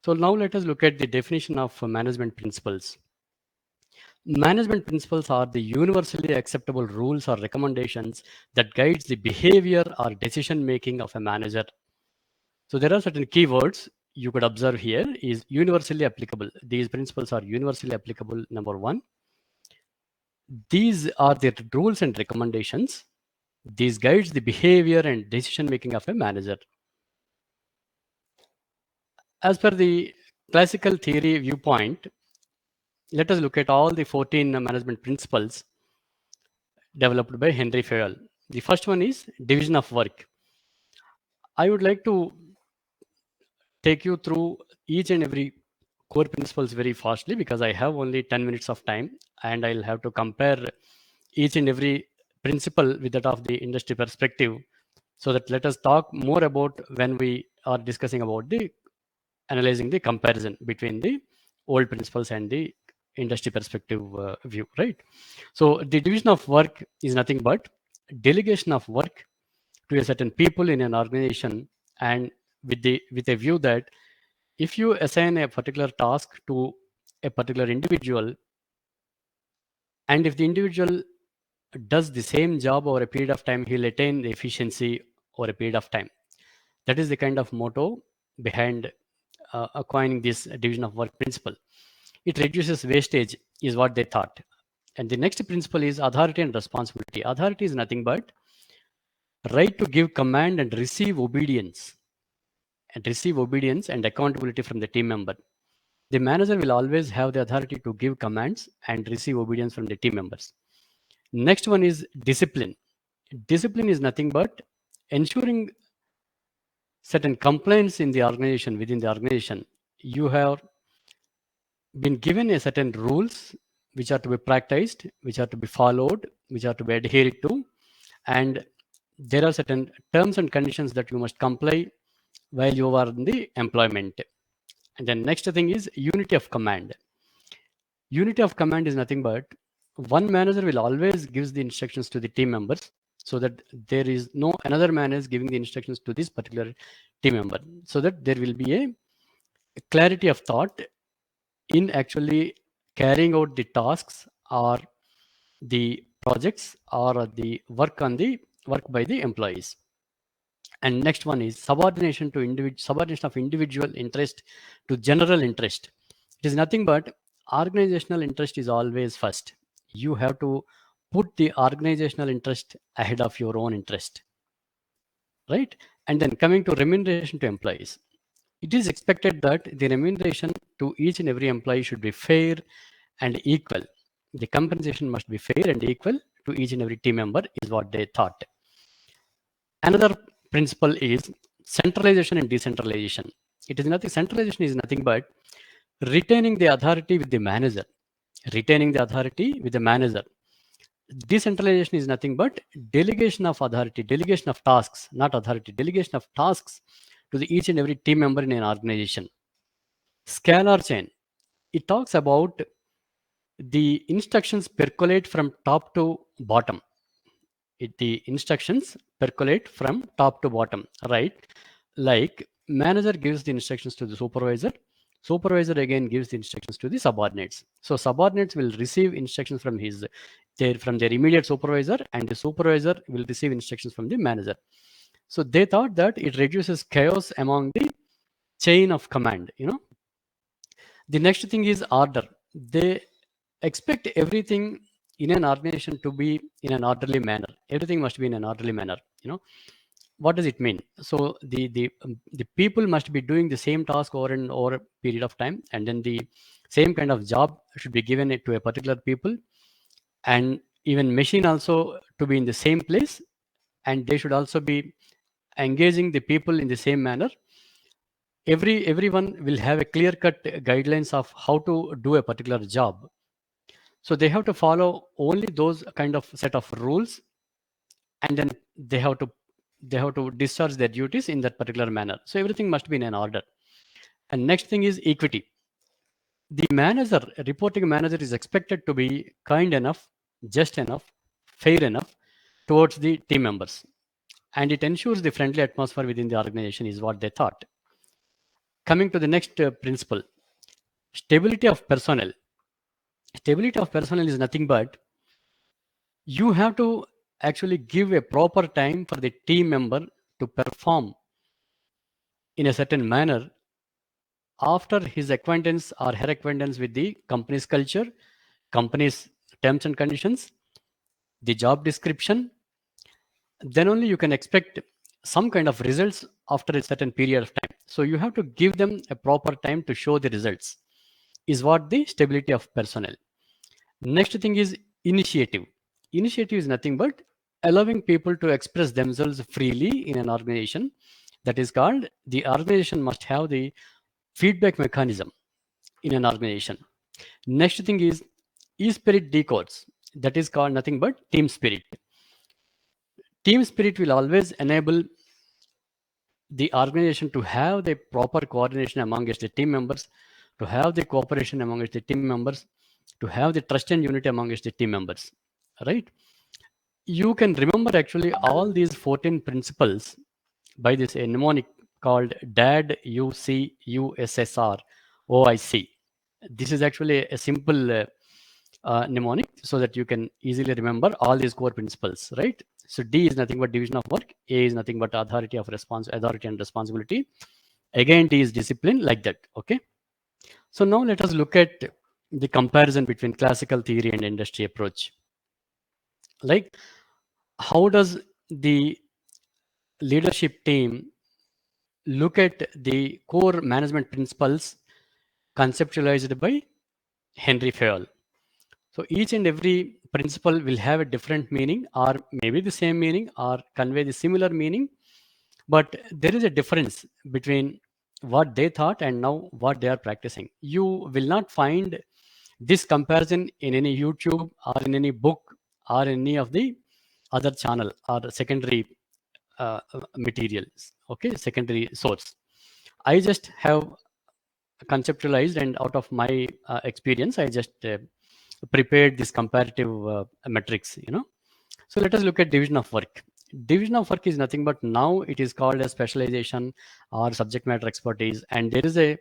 So now let us look at the definition of management principles. Management principles are the universally acceptable rules or recommendations that guides the behavior or decision making of a manager. So there are certain keywords you could observe here is universally applicable. These principles are universally applicable. Number one, these are the rules and recommendations. These guides the behavior and decision making of a manager. As per the classical theory viewpoint, let us look at all the 14 management principles developed by Henry Fayol. The first one is division of work. I would like to take you through each and every core principles very fastly because I have only 10 minutes of time and I'll have to compare each and every principle with that of the industry perspective. So that let us talk more about when we are discussing about the analyzing the comparison between the old principles and the industry perspective view, right? So the division of work is nothing but delegation of work to a certain people in an organization, and with a view that if you assign a particular task to a particular individual, and if the individual does the same job over a period of time, he'll attain the efficiency over a period of time. That is the kind of motto behind acquiring this division of work principle. It reduces wastage, is what they thought. And the next principle is authority and responsibility. Authority is nothing but right to give command and receive obedience and accountability from the team member. The manager will always have the authority to give commands and receive obedience from the team members. Next one is discipline. Discipline is nothing but ensuring certain compliance in the organization, within the organization. You have been given a certain rules which are to be practiced, which are to be followed, which are to be adhered to, and there are certain terms and conditions that you must comply while you are in the employment. And then next thing is unity of command. Unity of command is nothing but one manager will always gives the instructions to the team members, so that there is no another manager giving the instructions to this particular team member, so that there will be a clarity of thought in actually carrying out the tasks or the projects or the work by the employees. And next one is subordination of individual interest to general interest. It is nothing but organizational interest is always first. You have to put the organizational interest ahead of your own interest, right? And then coming to remuneration to employees, it is expected that the remuneration to each and every employee should be fair and equal. The compensation must be fair and equal to each and every team member, is what they thought. Another principle is centralization and decentralization. It is nothing, centralization is nothing but retaining the authority with the manager. Retaining the authority with the manager. Decentralization is nothing but delegation of authority, delegation of tasks, not authority, delegation of tasks to the each and every team member in an organization. Scalar chain. It talks about the instructions percolate from top to bottom. The instructions percolate from top to bottom, right? Like manager gives the instructions to the supervisor, supervisor again gives the instructions to the subordinates. So subordinates will receive instructions from their immediate supervisor, and the supervisor will receive instructions from the manager. So they thought that it reduces chaos among the chain of command. The next thing is order. They expect everything in an organization to be in an orderly manner. Everything must be in an orderly manner. What does it mean? So the people must be doing the same task over and over a period of time, and then the same kind of job should be given it to a particular people, and even machine also to be in the same place, and they should also be engaging the people in the same manner. Everyone will have a clear cut guidelines of how to do a particular job, so they have to follow only those kind of set of rules, and then they have to discharge their duties in that particular manner. So everything must be in an order. And next thing is equity. The manager, reporting manager, is expected to be kind enough, just enough, fair enough towards the team members, and it ensures the friendly atmosphere within the organization, is what they thought. Coming to the next principle, stability of personnel. Stability of personnel is nothing but you have to actually give a proper time for the team member to perform in a certain manner after his acquaintance or her acquaintance with the company's culture, company's terms and conditions, the job description. Then only you can expect some kind of results after a certain period of time. So you have to give them a proper time to show the results, is what the stability of personnel. Next thing is initiative. Initiative is nothing but allowing people to express themselves freely in an organization. That is called, the organization must have the feedback mechanism in an organization. Next thing is e-spirit decodes. That is called nothing but team spirit. Team spirit will always enable the organization to have the proper coordination amongst the team members, to have the cooperation amongst the team members, to have the trust and unity amongst the team members, right? You can remember actually all these 14 principles by this a mnemonic called DAD UC USSR OIC. This is actually a simple mnemonic so that you can easily remember all these core principles, right? So D is nothing but division of work. A is nothing but authority and responsibility. Again, D is discipline, like that. Okay. So now let us look at the comparison between classical theory and industry approach. Like, how does the leadership team look at the core management principles conceptualized by Henry Fayol? So each and every principle will have a different meaning, or maybe the same meaning, or convey the similar meaning, but there is a difference between what they thought and now what they are practicing. You will not find this comparison in any YouTube or in any book or any of the other channel or secondary materials. Okay, secondary source. I just have conceptualized, and out of my experience, I just prepared this comparative metrics. So let us look at division of work. Division of work is nothing but now it is called as specialization or subject matter expertise, and there is a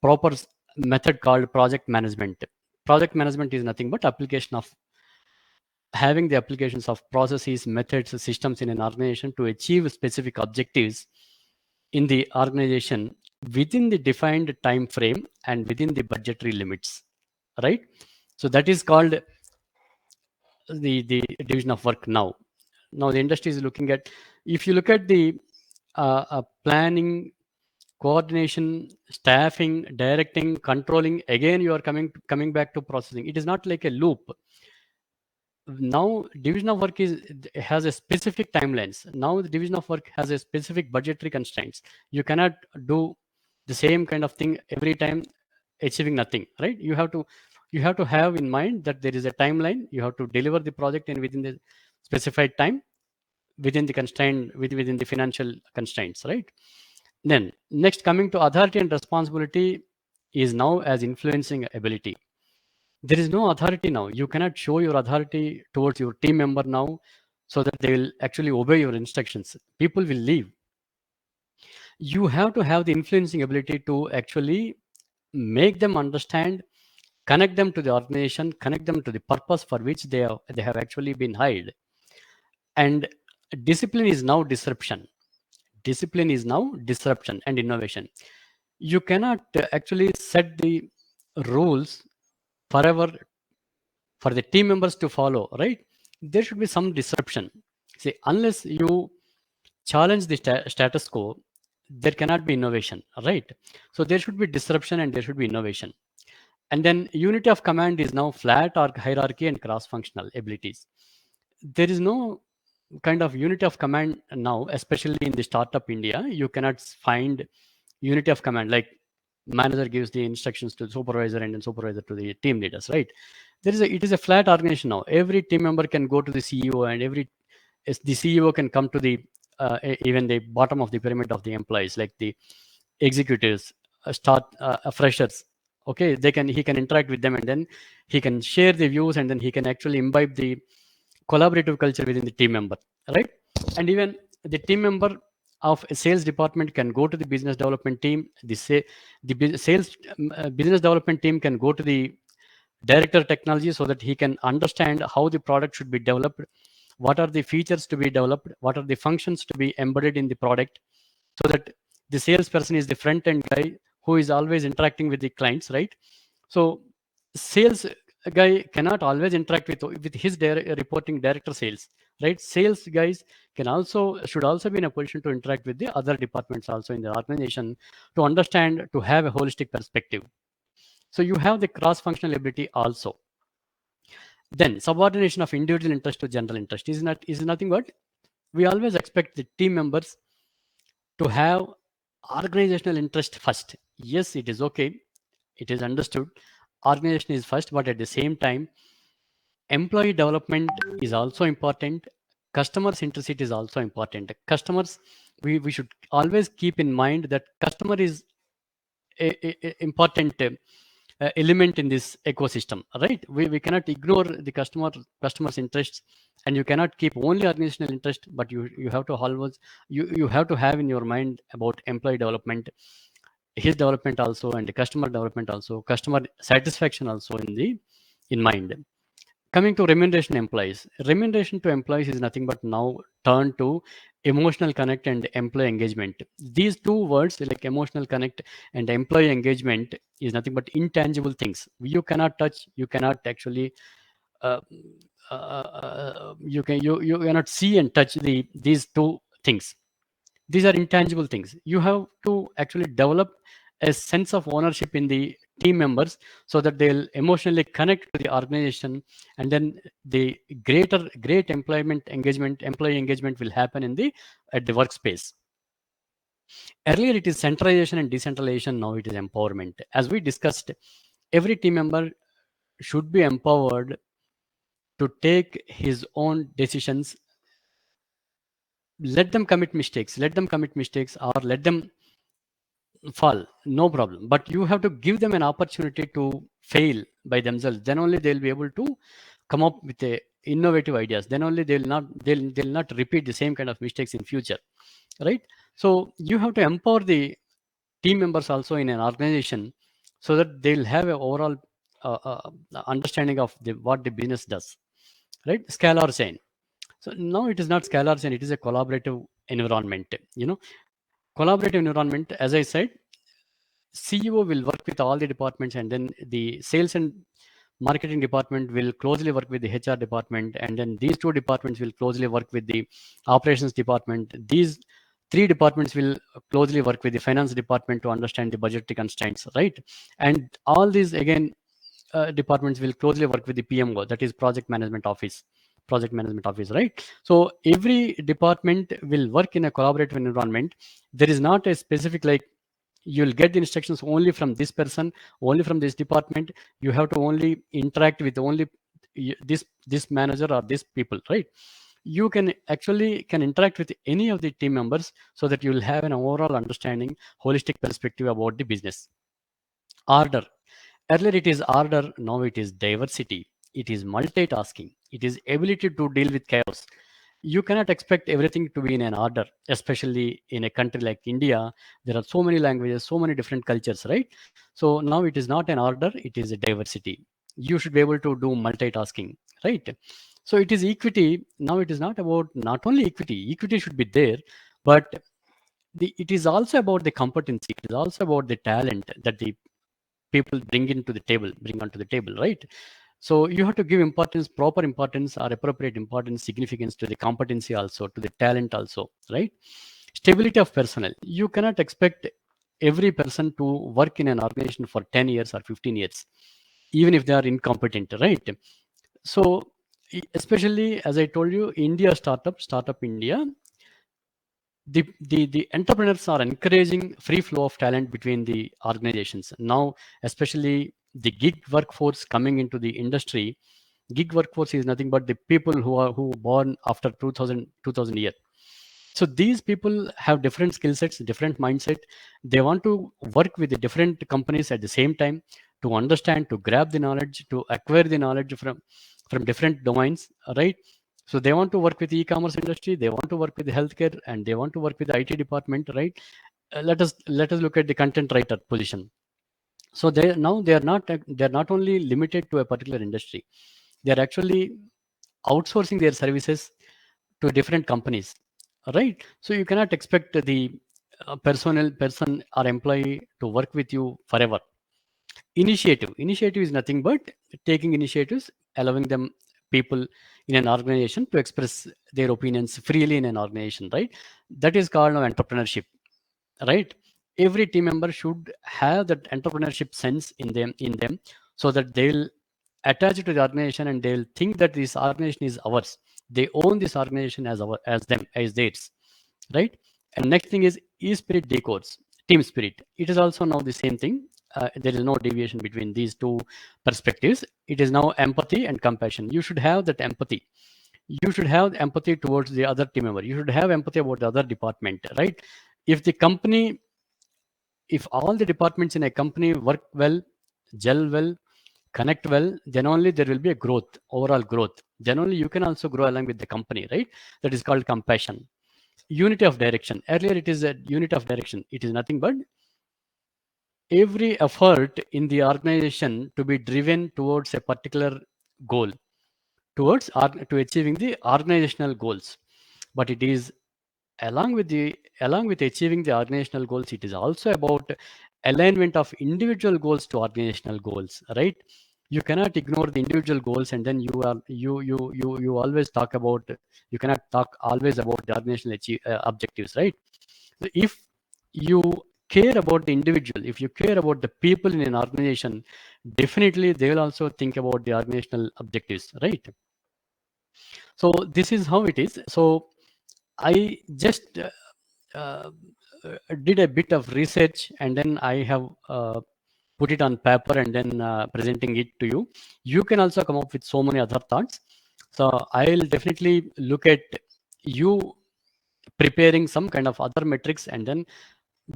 proper method called project management. Project management is nothing but application of having the applications of processes, methods, systems in an organization to achieve specific objectives in the organization within the defined time frame and within the budgetary limits, right? So that is called the division of work now. Now the industry is looking at, if you look at the planning, coordination, staffing, directing, controlling, again you are coming back to processing. It is not like a loop. Now division of work has a specific timelines. Now the division of work has a specific budgetary constraints. You cannot do the same kind of thing every time achieving nothing, right? You have to have in mind that there is a timeline. You have to deliver the project in within the specified time, within the constraint, within the financial constraints, right? Then next, coming to authority and responsibility is now as influencing ability. There is no authority now. You cannot show your authority towards your team member now so that they will actually obey your instructions. People will leave. You have to have the influencing ability to actually make them understand, connect them to the organization, connect them to the purpose for which they have actually been hired. And discipline is now disruption. Discipline is now disruption and innovation. You cannot actually set the rules forever for the team members to follow, right? There should be some disruption. See, unless you challenge the status quo, there cannot be innovation, right? So there should be disruption and there should be innovation. And then unity of command is now flat or hierarchy and cross-functional abilities. There is no kind of unity of command now, especially in the startup India. You cannot find unity of command like manager gives the instructions to the supervisor and then supervisor to the team leaders, right? It is a flat organization now. Every team member can go to the CEO, and the CEO can come to the even the bottom of the pyramid of the employees, like the executives, freshers. Okay, he can interact with them, and then he can share the views, and then he can actually imbibe the collaborative culture within the team member, right? And even the team member of a sales department can go to the business development team. Business development team can go to the director of technology so that he can understand how the product should be developed, what are the features to be developed, what are the functions to be embedded in the product, so that the salesperson is the front end guy who is always interacting with the clients, right? So sales guy cannot always interact with his reporting director sales, right? Sales guys should also be in a position to interact with the other departments also in the organization, to understand, to have a holistic perspective. So you have the cross functional ability also. Then subordination of individual interest to general interest is nothing but, we always expect the team members to have organizational interest first. Yes, it is okay, it is understood, organization is first, but at the same time, employee development is also important, customer centricity is also important. Customers, we should always keep in mind that customer is a important element in this ecosystem, right? We cannot ignore the customer's interests, and you cannot keep only organizational interest, but you have to always, you have to have in your mind about employee development, his development also, and the customer development also, customer satisfaction also in mind. Coming to remuneration to employees is nothing but now turned to emotional connect and employee engagement. These two words, like emotional connect and employee engagement, is nothing but intangible things. You cannot touch, you cannot actually uh, you cannot see and touch these two things. These are intangible things. You have to actually develop a sense of ownership in the team members, so that they'll emotionally connect to the organization, and then the great employee engagement will happen at the workspace. Earlier it is centralization and decentralization, now it is empowerment. As we discussed, every team member should be empowered to take his own decisions. Let them commit mistakes, or let them fall, no problem, but you have to give them an opportunity to fail by themselves. Then only they'll be able to come up with a innovative ideas. Then only they'll not repeat the same kind of mistakes in future, right? So you have to empower the team members also in an organization, so that they'll have a overall understanding of what the business does, right? Scalar chain. So now it is not scalar chain, it is a collaborative environment, collaborative environment. As I said, CEO will work with all the departments, and then the sales and marketing department will closely work with the HR department, and then these two departments will closely work with the operations department. These three departments will closely work with the finance department to understand the budgetary constraints, right? And all these again departments will closely work with the PMO, that is project management office, right? So every department will work in a collaborative environment. There is not a specific, like, you'll get the instructions only from this person, only from this department. You have to only interact with only this manager or these people, right? You can interact with any of the team members, so that you will have an overall understanding, holistic perspective about the business. Order. Earlier it is order, now it is diversity. It is multitasking. It is ability to deal with chaos. You cannot expect everything to be in an order, especially in a country like India. There are so many languages, so many different cultures, right? So now it is not an order, it is a diversity. You should be able to do multitasking, right? So it is equity. Now it is not about not only equity, equity should be there, but it is also about the competency. It is also about the talent that the people bring onto the table, right? So you have to give importance, proper importance or appropriate importance, significance to the competency also, to the talent also, right? Stability of personnel. You cannot expect every person to work in an organization for 10 years or 15 years, even if they are incompetent, right? So especially, as I told you, startup India, the entrepreneurs are encouraging free flow of talent between the organizations now, especially the gig workforce coming into the industry. Gig workforce is nothing but the people who born after 2000 year. So these people have different skill sets, different mindset. They want to work with the different companies at the same time, to understand, to grab the knowledge, to acquire the knowledge from different domains, right? So they want to work with e-commerce industry, they want to work with healthcare, and they want to work with the IT department, right? Let us look at the content writer position. So they are not only limited to a particular industry, they are actually outsourcing their services to different companies, right? So you cannot expect the person or employee to work with you forever. Initiative is nothing but taking initiatives, allowing them, people in an organization, to express their opinions freely in an organization, right? That is called now entrepreneurship, right? Every team member should have that entrepreneurship sense in them, so that they'll attach it to the organization and they'll think that this organization is ours. They own this organization as theirs, right? And next thing is e-spirit decodes team spirit. It is also now the same thing. There is no deviation between these two perspectives. It is now empathy and compassion. You should have that empathy. You should have empathy towards the other team member. You should have empathy about the other department, right? If the company, if all the departments in a company work well, gel well, connect well, then only there will be a growth, overall growth. Then only you can also grow along with the company, right? That is called compassion. Unity of direction. Earlier it is a unit of direction. It is nothing but every effort in the organization to be driven towards a particular goal, to achieving the organizational goals. But it is along with achieving the organizational goals, it is also about alignment of individual goals to organizational goals, right? You cannot ignore the individual goals, and then you always talk about, you cannot talk always about the organizational objectives, right? So if you care about the individual, if you care about the people in an organization, definitely they will also think about the organizational objectives, right? So this is how it is. So I just uh, did a bit of research, and then I have put it on paper and then presenting it to you. You can also come up with so many other thoughts. So I'll definitely look at you preparing some kind of other metrics and then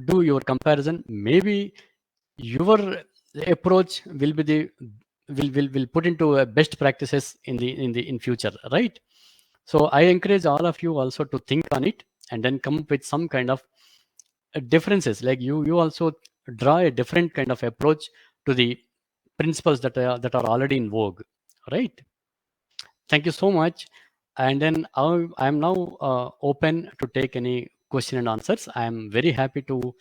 do your comparison. Maybe your approach will be the will put into best practices in future, right? So I encourage all of you also to think on it and then come up with some kind of differences. Like you also draw a different kind of approach to the principles that are already in vogue, right? Thank you so much. And then I'm now open to take any question and answers. I'm very happy to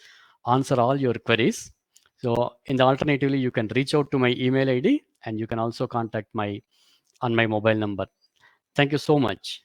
answer all your queries. So in the alternatively, you can reach out to my email ID, and you can also contact my on my mobile number. Thank you so much.